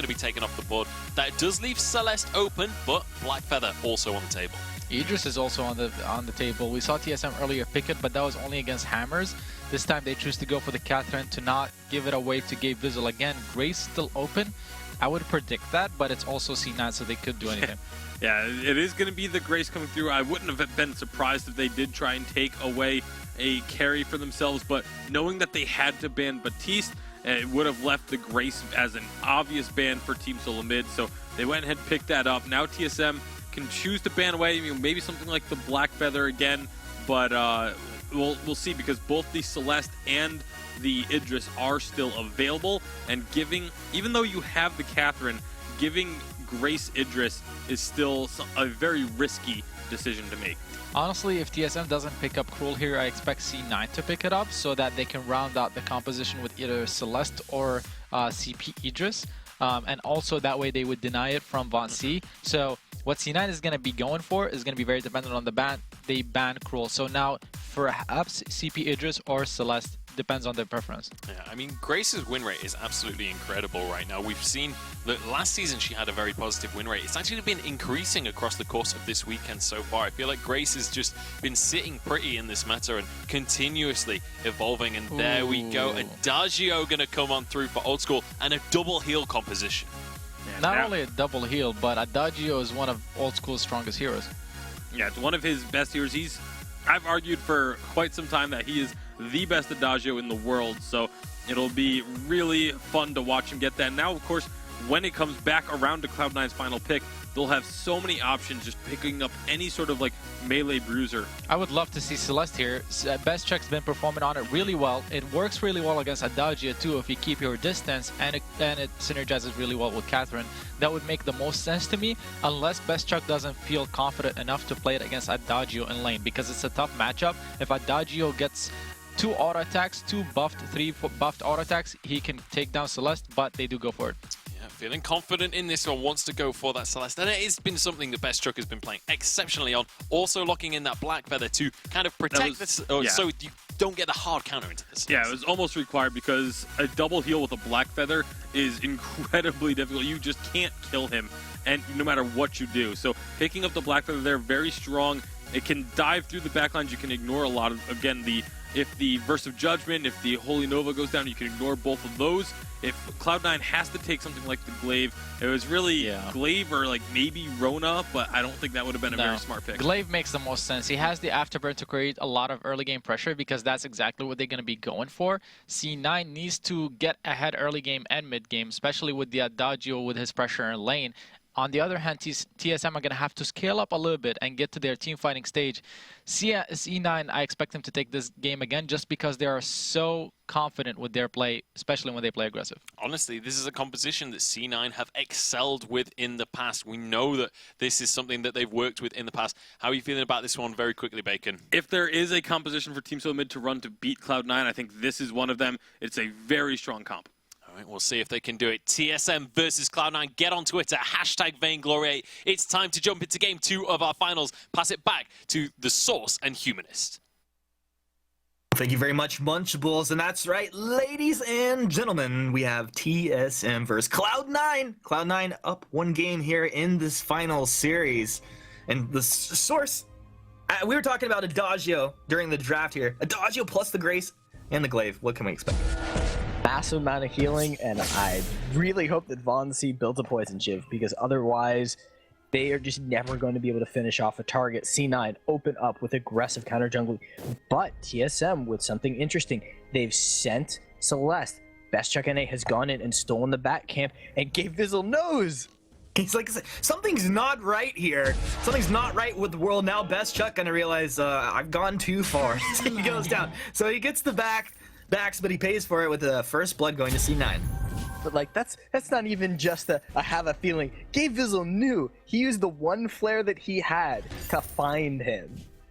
going to be taken off the board. That does leave Celeste open, but Black Feather also on the table. Idris is also on the table. We saw TSM earlier pick it, but that was only against hammers. This time they choose to go for the Catherine to not give it away to Gabe Vizzle. Again, Grace still open. I would predict that, but it's also C9, so they could do anything. Yeah, it is going to be the Grace coming through. I wouldn't have been surprised if they did try and take away a carry for themselves, but knowing that they had to ban Batiste, it would have left the Grace as an obvious ban for Team Solo Mid, so they went ahead and picked that up. Now TSM can choose to ban away, maybe something like the Black Feather again, but we'll see, because both the Celeste and the Idris are still available, and even though you have the Catherine, giving Grace Idris is still a very risky decision to make. Honestly, if TSM doesn't pick up Cruel here, I expect C9 to pick it up so that they can round out the composition with either Celeste or CP Idris. And also that way they would deny it from Von C. So what C9 is going to be going for is going to be very dependent on the ban. They ban Cruel. So now perhaps CP Idris or Celeste, depends on their preference. Yeah, I mean, Grace's win rate is absolutely incredible right now. We've seen that last season she had a very positive win rate. It's actually been increasing across the course of this weekend so far. I feel like Grace has just been sitting pretty in this meta and continuously evolving. And there we go. Adagio going to come on through for Old School and a double heal composition. Yeah, Not only a double heal, but Adagio is one of Old School's strongest heroes. Yeah, it's one of his best heroes. I've argued for quite some time that he is the best Adagio in the world, so it'll be really fun to watch him get that. Now, of course, when it comes back around to Cloud9's final pick, they'll have so many options just picking up any sort of like melee bruiser. I would love to see Celeste here. Best Check's been performing on it really well. It works really well against Adagio too if you keep your distance, and it synergizes really well with Catherine. That would make the most sense to me, unless Best Chuck doesn't feel confident enough to play it against Adagio in lane, because it's a tough matchup. If Adagio gets 2 auto attacks, 2 buffed, 3 buffed auto attacks, he can take down Celeste, but they do go for it. Yeah, feeling confident in this one, wants to go for that Celeste, and it has been something that Best Chuck has been playing exceptionally on. Also locking in that Black Feather to kind of protect this, so you don't get the hard counter into this. Yeah, it was almost required, because a double heal with a Black Feather is incredibly difficult. You just can't kill him, and no matter what you do. So picking up the Black Feather there, very strong. It can dive through the backlines. You can ignore a lot of, again, if the Verse of Judgment, if the Holy Nova goes down, you can ignore both of those. If Cloud9 has to take something like the Glaive, it was really Glaive or like maybe Rona, but I don't think that would have been a very smart pick. Glaive makes the most sense. He has the Afterburn to create a lot of early game pressure, because that's exactly what they're going to be going for. C9 needs to get ahead early game and mid game, especially with the Adagio with his pressure in lane. On the other hand, TSM are going to have to scale up a little bit and get to their team fighting stage. C9, I expect them to take this game again, just because they are so confident with their play, especially when they play aggressive. Honestly, this is a composition that C9 have excelled with in the past. We know that this is something that they've worked with in the past. How are you feeling about this one very quickly, Bacon? If there is a composition for Team Solo Mid to run to beat Cloud9, I think this is one of them. It's a very strong comp. All right, we'll see if they can do it. TSM versus Cloud9. Get on Twitter, #Vainglory8. It's time to jump into game 2 of our finals. Pass it back to the Source and Humanist. Thank you very much, Munchables. And that's right, ladies and gentlemen, we have TSM versus Cloud9. Cloud9 up 1 game here in this final series. And the Source, we were talking about Adagio during the draft here. Adagio plus the Grace and the Glaive. What can we expect? Massive amount of healing, and I really hope that Von C builds a Poison Shiv, because otherwise they are just never going to be able to finish off a target. C9 open up with aggressive counter jungling, but TSM with something interesting. They've sent Celeste. Best Chuck NA has gone in and stolen the back camp, and Gabe Vizzle knows. He's like, something's not right here. Something's not right with the world. Now Best Chuck gonna realize I've gone too far. He goes down. So he gets the backs, but he pays for it with the first blood going to C9. But like that's not even just a have a feeling. Gabe Vizzle knew. He used the one flare that he had to find him.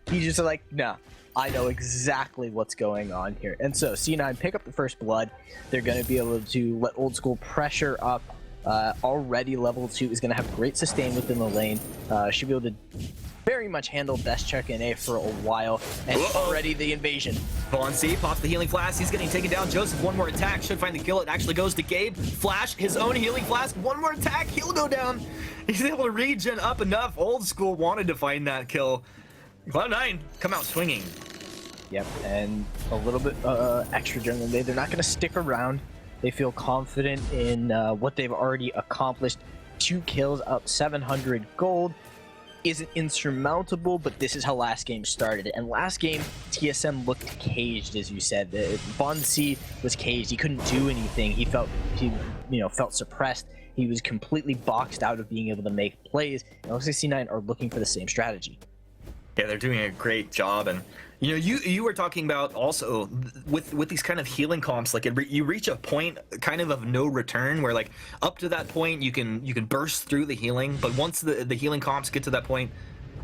He just like, nah, I know exactly what's going on here. And so C9 pick up the first blood. They're going to be able to let Old School pressure up already level 2, is going to have great sustain within the lane. Should be able to very much handle Best Check NA for a while, and already the invasion. Vainglory pops the healing flask. He's getting taken down. Joseph, one more attack. Should find the kill. It actually goes to Gabe. Flash, his own healing flask. One more attack. He'll go down. He's able to regen up enough. Old School wanted to find that kill. Cloud9 come out swinging. Yep, and a little bit extra during the day. They're not going to stick around. They feel confident in what they've already accomplished. 2 kills, up 700 gold. Isn't insurmountable, but this is how last game started. And last game, TSM looked caged, as you said. Vainglory was caged. He couldn't do anything. He felt suppressed. He was completely boxed out of being able to make plays. And looks like C9 are looking for the same strategy. Yeah, they're doing a great job, and you were talking about also with these kind of healing comps, like you reach a point kind of no return, where like up to that point you can burst through the healing, but once the healing comps get to that point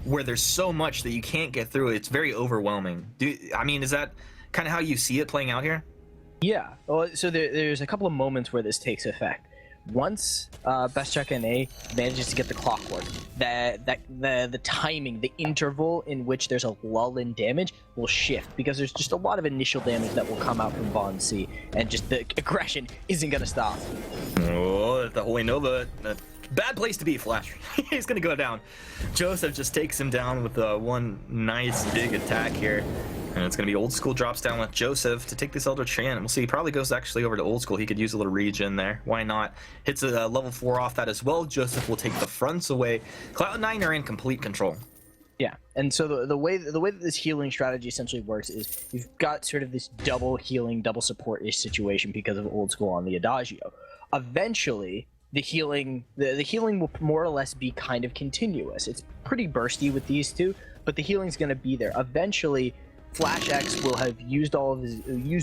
where there's so much that you can't get through, it's very overwhelming. Is that kind of how you see it playing out here? Yeah. Well, so there's a couple of moments where this takes effect. Once Best Check NA manages to get the clockwork, the timing, the interval in which there's a lull in damage will shift, because there's just a lot of initial damage that will come out from Vainglory, and just the aggression isn't going to stop. Oh, the Holy Nova. Bad place to be, Flash. He's going to go down. Joseph just takes him down with one nice big attack here. And it's going to be Old School drops down with Joseph to take this Elder Treant. We'll see. He probably goes actually over to Old School. He could use a little regen there. Why not? Hits a level 4 off that as well. Joseph will take the fronts away. Cloud9 are in complete control. Yeah, and so the way that this healing strategy essentially works is you've got sort of this double healing, double support-ish situation because of Old School on the Adagio. Eventually, the healing will more or less be kind of continuous. It's pretty bursty with these two, but the healing's going to be there. Eventually, Flash X will have used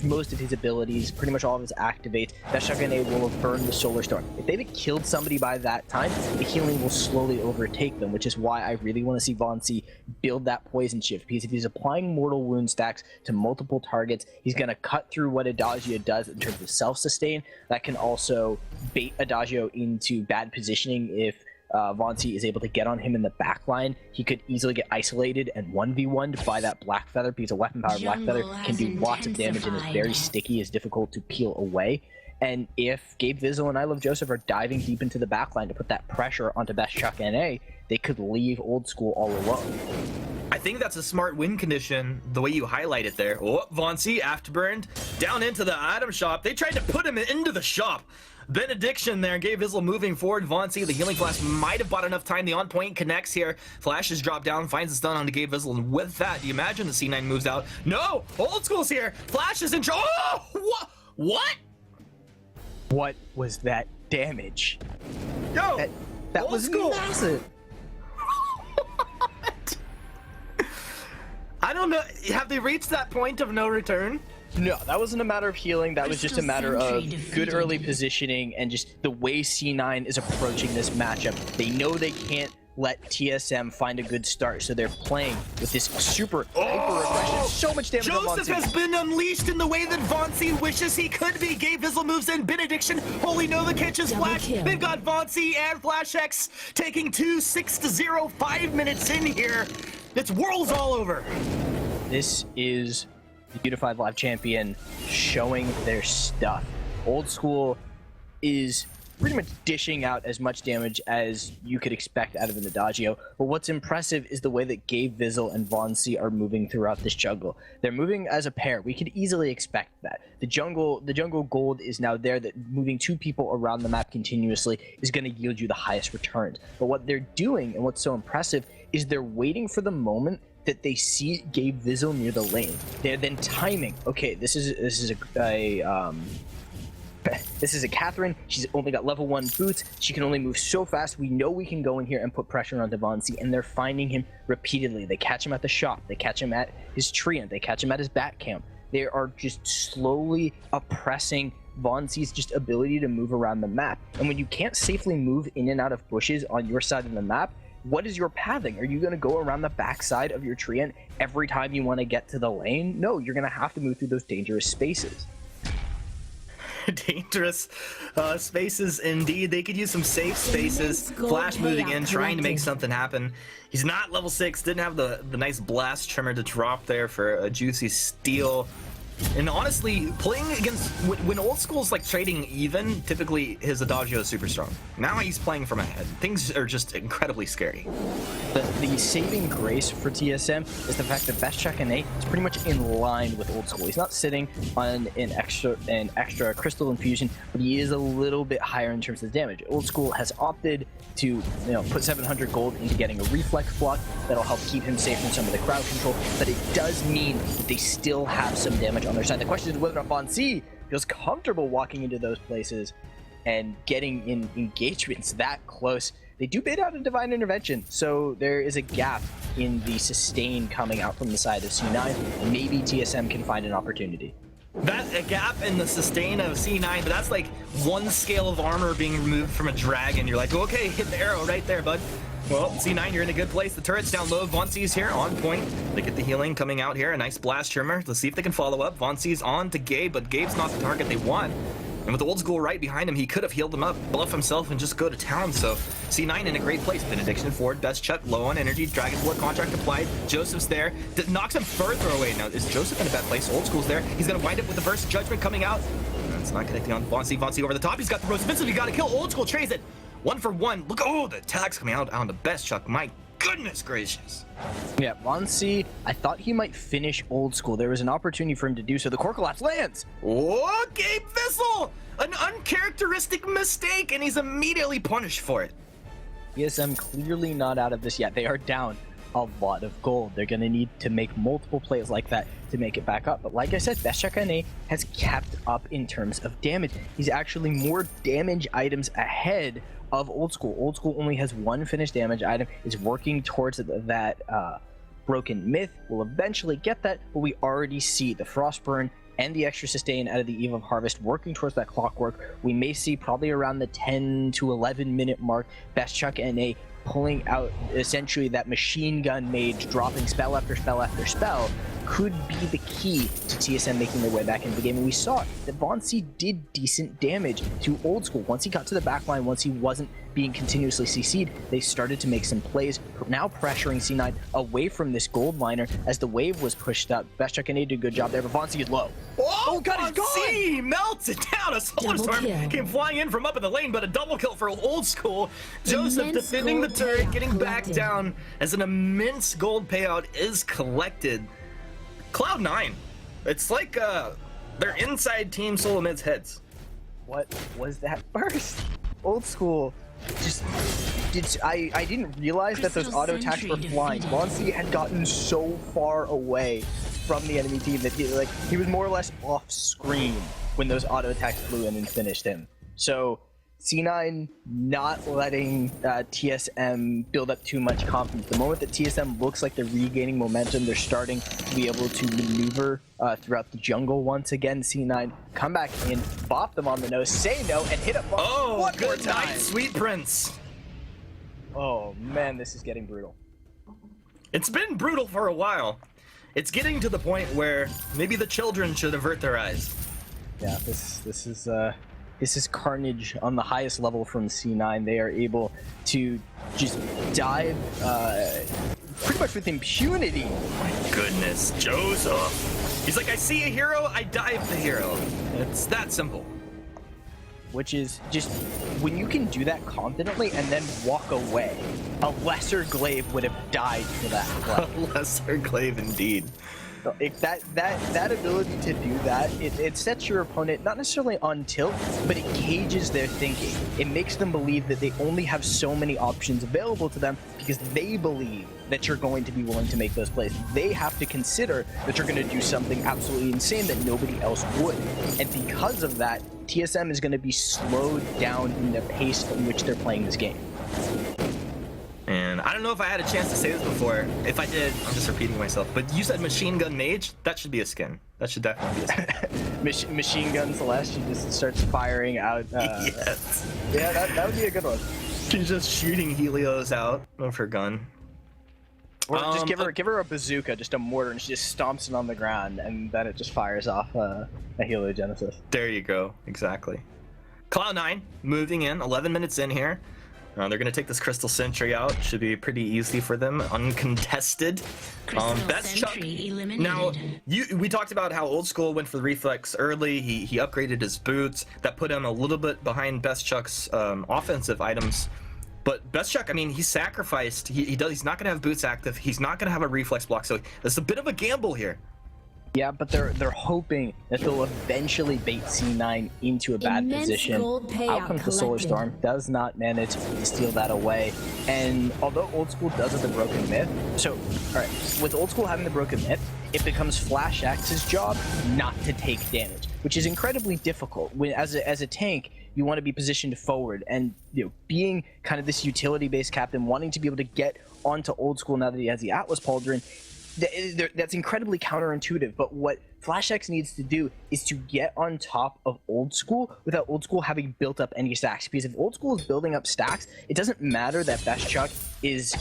most of his abilities, pretty much all of his activates. Best Check NA will have burned the Solar Storm. If they've killed somebody by that time, the healing will slowly overtake them, which is why I really want to see Vainglory build that poison shift, because if he's applying mortal wound stacks to multiple targets, he's going to cut through what Adagio does in terms of self-sustain. That can also bait Adagio into bad positioning. If Vainglory is able to get on him in the back line, he could easily get isolated and 1v1'd by that Black Feather, because a weapon powered Black Feather can do lots of damage and is very sticky, is difficult to peel away. And if Gabe Vizzle and I Love Joseph are diving deep into the back line to put that pressure onto Best Chuck NA, they could leave Old School all alone. I think that's a smart win condition, the way you highlight it there. Oh, Vainglory afterburned down into the item shop. They tried to put him into the shop. Benediction there. Gabe Vizzle moving forward. Vainglory, the healing flash might have bought enough time. The on point connects here. Flash is dropped down, finds the stun onto Gabe Vizzle, and with that, do you imagine the C9 moves out? No! Old School's here. Flash is in charge. Oh! What? What was that damage? Yo! That was School. massive. I don't know. Have they reached that point of no return? No, that wasn't a matter of healing. That was just a matter of good early positioning and just the way C9 is approaching this matchup. They know they can't let TSM find a good start, so they're playing with this super hyper aggression. So much damage on Joseph Vainglory. has been unleashed in the way that Vainglory wishes he could be. Gabe Vizzle moves in. Benediction. Holy Nova catches Flash. Kill. They've got Vainglory and Flash X taking 2-6-0, 5 minutes in here. It's worlds all over. This is the Unified Live Champion showing their stuff. Old School is pretty much dishing out as much damage as you could expect out of an Adagio, but what's impressive is the way that Gabe Vizzle and Vainglory are moving throughout this jungle. They're moving as a pair. We could easily expect that. The jungle gold is now there, that moving 2 people around the map continuously is going to yield you the highest returns. But what they're doing, and what's so impressive, is they're waiting for the moment that they see Gabe Vizzle near the lane. They're then timing. Okay, this is a Catherine. She's only got level 1 boots. She can only move so fast. We know we can go in here and put pressure on Vainglory, and they're finding him repeatedly. They catch him at the shop. They catch him at his treant. They catch him at his bat camp. They are just slowly oppressing Vainglory's just ability to move around the map. And when you can't safely move in and out of bushes on your side of the map, what is your pathing? Are you going to go around the backside of your treant every time you want to get to the lane? No, you're going to have to move through those dangerous spaces. dangerous spaces indeed. They could use some safe spaces. Flash moving in, trying to make something happen. He's not level 6, didn't have the nice blast trimmer to drop there for a juicy steal. And honestly, playing against when old school's like trading even, typically his Adagio is super strong. Now he's playing from ahead. Things are just incredibly scary. The saving grace for TSM is the fact that Best Check and Nate is pretty much in line with old school. He's not sitting on an extra crystal infusion, but he is a little bit higher in terms of damage. Old school has opted to put 700 gold into getting a reflex block that'll help keep him safe from some of the crowd control, but it does mean that they still have some damage on their side. The question is whether or not Vainglory feels comfortable walking into those places and getting in engagements that close. They do bait out a Divine Intervention, so there is a gap in the sustain coming out from the side of C9, and maybe TSM can find an opportunity. That a gap in the sustain of C9, but that's like one scale of armor being removed from a dragon. You're like, okay, hit the arrow right there, bud. Well, C9, you're in a good place. The turret's down low. Vainglory's here on point. They get the healing coming out here. A nice blast trimmer. Let's see if they can follow up. Vainglory's on to Gabe, but Gabe's not the target they want. And with the old school right behind him, he could have healed him up, bluff himself, and just go to town. So C9 in a great place. Benediction forward, Best Chuck low on energy. Dragon's Blood contract applied. Joseph's there. Knocks him further away. Now, is Joseph in a bad place? Old school's there. He's going to wind up with the Burst Judgment coming out. It's not connecting on Vainglory. Vainglory over the top. He's got the Rose Vincent. He got to kill. Old school trays it. 1 for 1. Look, oh, the attacks coming out on the Best Chuck. My goodness gracious. Yeah, Vainglory, I thought he might finish old school. There was an opportunity for him to do so. The core collapse lands. Oh, Gabe Vissel! An uncharacteristic mistake, and he's immediately punished for it. TSM clearly not out of this yet. They are down a lot of gold. They're going to need to make multiple plays like that to make it back up. But like I said, Best Check NA has kept up in terms of damage. He's actually more damage items ahead of Old School. Old School only has 1 finished damage item, is working towards that Broken Myth. We'll eventually get that, but we already see the Frostburn and the extra sustain out of the Eve of Harvest working towards that clockwork. We may see probably around the 10 to 11 minute mark Best Chuck NA pulling out essentially that machine gun mage, dropping spell after spell after spell, could be the key to TSM making their way back into the game. And we saw that Vainglory did decent damage to Old School. Once he got to the back line, once he wasn't being continuously CC'd, they started to make some plays, now pressuring C9 away from this gold miner as the wave was pushed up. Best Check NA did a good job there, but Vainglory is low. Oh God, he's gone! He melts it down. A solar storm came flying in from up in the lane, but a double kill for Old School. Joseph defending the turret, getting back down as an immense gold payout is collected. Cloud9, it's like they're inside Team Solo Mid's heads. What was that burst? Old School just I didn't realize that those auto attacks were flying. Vainglory had gotten so far away from the enemy team that he was more or less off screen when those auto attacks flew in and finished him. So C9 not letting TSM build up too much confidence. The moment that TSM looks like they're regaining momentum, they're starting to be able to maneuver throughout the jungle once again. C9 come back in, bop them on the nose, say no, and hit up one more time. Night, Sweet Prince. Oh man, this is getting brutal. It's been brutal for a while. It's getting to the point where maybe the children should avert their eyes. Yeah, this is carnage on the highest level from C9. They are able to just dive pretty much with impunity. My goodness, Joseph. He's like, I see a hero, I dive the hero. It's that simple. Which is just, when you can do that confidently and then walk away, a lesser glaive would have died for that. A lesser glaive indeed. If that ability to do that, it sets your opponent not necessarily on tilt, but it cages their thinking. It makes them believe that they only have so many options available to them because they believe that you're going to be willing to make those plays. They have to consider that you're going to do something absolutely insane that nobody else would. And because of that, TSM is going to be slowed down in the pace in which they're playing this game. And I don't know if I had a chance to say this before. If I did, I'm just repeating myself. But you said Machine Gun Mage? That should be a skin. That should definitely be a skin. Machine Gun Celeste, she just starts firing out. Yes. Yeah, that would be a good one. She's just shooting Helios out of her gun. Or just give her a bazooka, just a mortar, and she just stomps it on the ground, and then it just fires off a heliogenesis. There you go. Exactly. Cloud9 moving in, 11 minutes in here. They're going to take this Crystal Sentry out. Should be pretty easy for them, uncontested. Best Chuck. Now, we talked about how Old School went for the Reflex early. He upgraded his boots. That put him a little bit behind Best Chuck's offensive items. But Best Chuck, I mean, he sacrificed. He's not going to have boots active. He's not going to have a reflex block. So it's a bit of a gamble here. Yeah, but they're hoping that they'll eventually bait C9 into a bad position. Out comes the Solar Storm, does not manage to steal that away. And although Old School does have the Broken Myth, so, alright, with Old School having the Broken Myth, it becomes Flash X's job not to take damage, which is incredibly difficult. When, as a tank, you want to be positioned forward, and being kind of this utility-based captain, wanting to be able to get onto Old School now that he has the Atlas Pauldron, that's incredibly counterintuitive. But what Flash X needs to do is to get on top of Old School without Old School having built up any stacks. Because if Old School is building up stacks, it doesn't matter that Best Chuck is,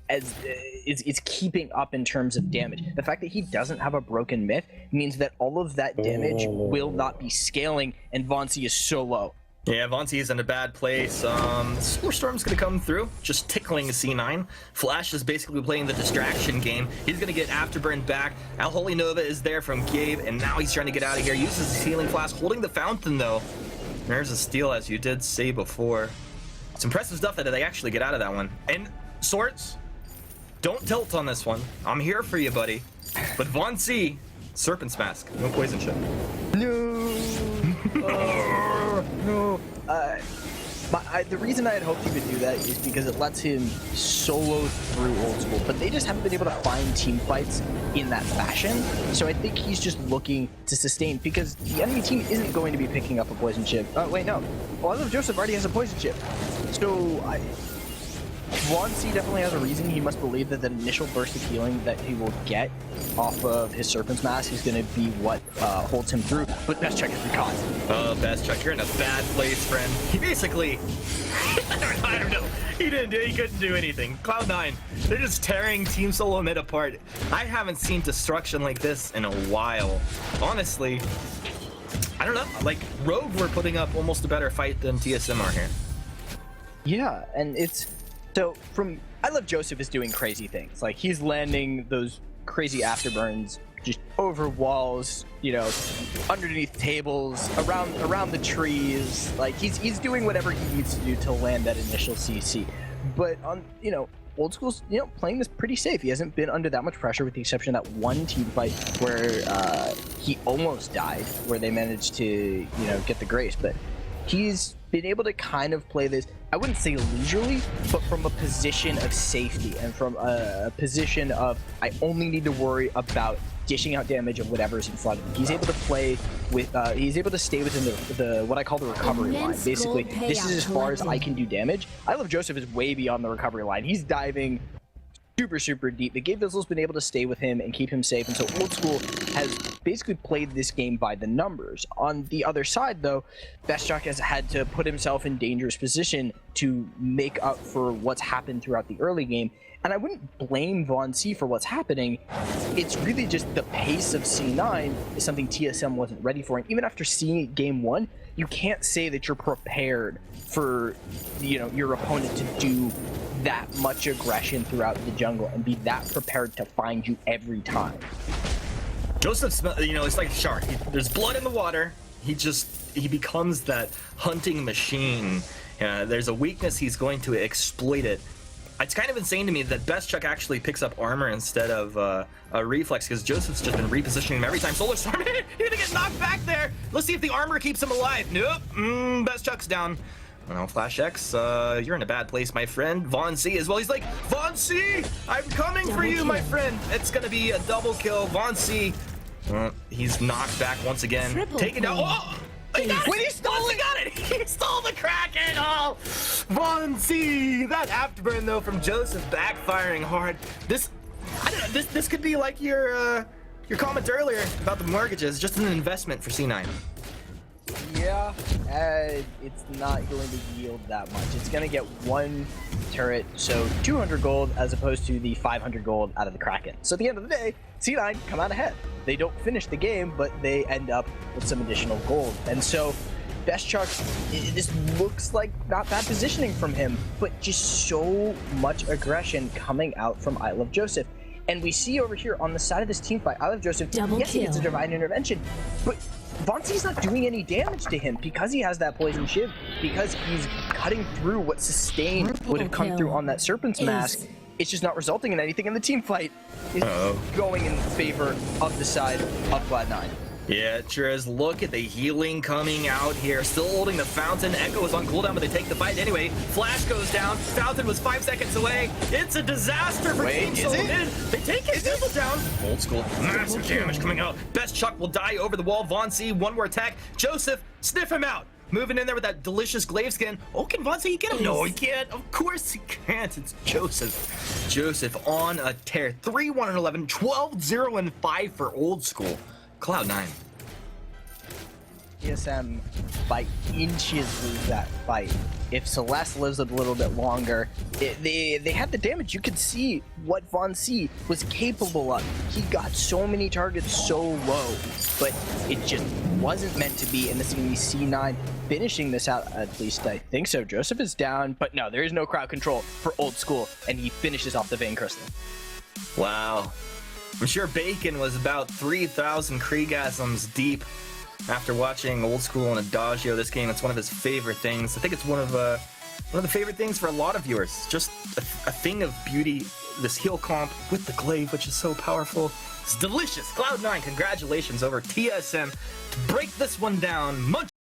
is keeping up in terms of damage. The fact that he doesn't have a Broken Myth means that all of that damage will not be scaling, and Vainglory is so low. Yeah, Vainglory is in a bad place. Solar Storm's gonna come through, just tickling C9. Flash is basically playing the distraction game. He's gonna get Afterburn back. Al Holy Nova is there from Gabe, and now he's trying to get out of here. Uses his healing flask, holding the fountain though. There's a steal, as you did say before. It's impressive stuff that they actually get out of that one. And Swords, don't tilt on this one. I'm here for you, buddy. But Vainglory, Serpent's Mask, no poison chip. No. No. The reason I had hoped he would do that is because it lets him solo through Old School, but they just haven't been able to find team fights in that fashion. So I think he's just looking to sustain, because the enemy team isn't going to be picking up a poison chip. Wait, no. Well, I love Joseph already has a poison chip. So Vainglory definitely has a reason. He must believe that the initial burst of healing that he will get off of his Serpent's Mask is going to be what holds him through. But Best Chuck is recon. Oh, Best Chuck, you're in a bad place, friend. He basically, I don't know. He couldn't do anything. Cloud9, they're just tearing Team Solo Mid apart. I haven't seen destruction like this in a while. Honestly, I don't know. Like, Rogue were putting up almost a better fight than TSM are here. Yeah, and it's... So, I love Joseph is doing crazy things. Like, he's landing those crazy afterburns just over walls, underneath tables, around the trees. Like, he's doing whatever he needs to do to land that initial CC. But on, Old School's, playing this pretty safe. He hasn't been under that much pressure, with the exception of that one team fight where he almost died, where they managed to, get the grace. But he's been able to kind of play this, I wouldn't say leisurely, but from a position of safety, and from a position of, I only need to worry about dishing out damage of whatever's in front of him. He's able to play with, he's able to stay within the what I call the recovery line. Basically, this is as far as I can do damage. I Love Joseph is way beyond the recovery line. He's diving super deep. The Gabe Vizzle's been able to stay with him and keep him safe, and so Old School has basically played this game by the numbers. On the other side, though, Best Chuck has had to put himself in dangerous position to make up for what's happened throughout the early game, and I wouldn't blame Vainglory for what's happening. It's really just the pace of C9 is something TSM wasn't ready for, and even after seeing game one, you can't say that you're prepared for your opponent to do that much aggression throughout the jungle and be that prepared to find you every time. Joseph, it's like a shark. There's blood in the water. He becomes that hunting machine. There's a weakness, he's going to exploit it. It's kind of insane to me that Best Chuck actually picks up armor instead of a reflex, because Joseph's just been repositioning him every time. Solar Storm, he's gonna get knocked back there. Let's see if the armor keeps him alive. Nope. Best Chuck's down. Well, Flash X, you're in a bad place, my friend. Vainglory as well. He's like, Vainglory, I'm coming for you, my friend. It's gonna be a double kill. Vainglory, he's knocked back once again. Take it down. Oh! He got it! He stole it! Got it! He stole the Kraken! Oh! Vainglory! That afterburn, though, from Joseph backfiring hard. I don't know, this could be like your comment earlier about the mortgages, just an investment for C9. Yeah, it's not going to yield that much. It's going to get one turret, so 200 gold as opposed to the 500 gold out of the Kraken. So at the end of the day, C9 come out ahead. They don't finish the game, but they end up with some additional gold. And so Best Chuck, this looks like not bad positioning from him, but just so much aggression coming out from I Love Joseph. And we see over here on the side of this team fight, I Love Joseph, yes, he gets a Divine Intervention, but Vainglory's not doing any damage to him because he has that Poison Shiv, because he's cutting through what Sustain would have come through on that Serpent's Mask. It's just not resulting in anything, and the team fight is going in favor of the side of Cloud9. Yeah, it sure is. Look at the healing coming out here. Still holding the Fountain. Echo is on cooldown, but they take the fight anyway. Flash goes down. Fountain was 5 seconds away. It's a disaster for Team Solid. They take his Dizzle down. Old School, massive damage coming out. Best Chuck will die over the wall. Vainglory, one more attack. Joseph, sniff him out. Moving in there with that delicious glaive skin. Oh, can Vainglory get him? No, he can't. Of course he can't. It's Joseph. Joseph on a tear. 3-1-11, 12-0-5 for Old School. Cloud9. TSM by inches lose that fight. If Celeste lives a little bit longer, they had the damage. You could see what Vainglory was capable of. He got so many targets so low, but it just wasn't meant to be, and this is going to be C9 finishing this out, at least I think so. Joseph is down, but no, there is no crowd control for Old School, and he finishes off the Vein Crystal. Wow. I'm sure Bacon was about 3,000 Kriegasms deep after watching Old School and Adagio this game. It's one of his favorite things. I think it's one of the favorite things for a lot of viewers. Just a thing of beauty. This heal comp with the glaive, which is so powerful. It's delicious. Cloud9, congratulations over TSM to break this one down. Much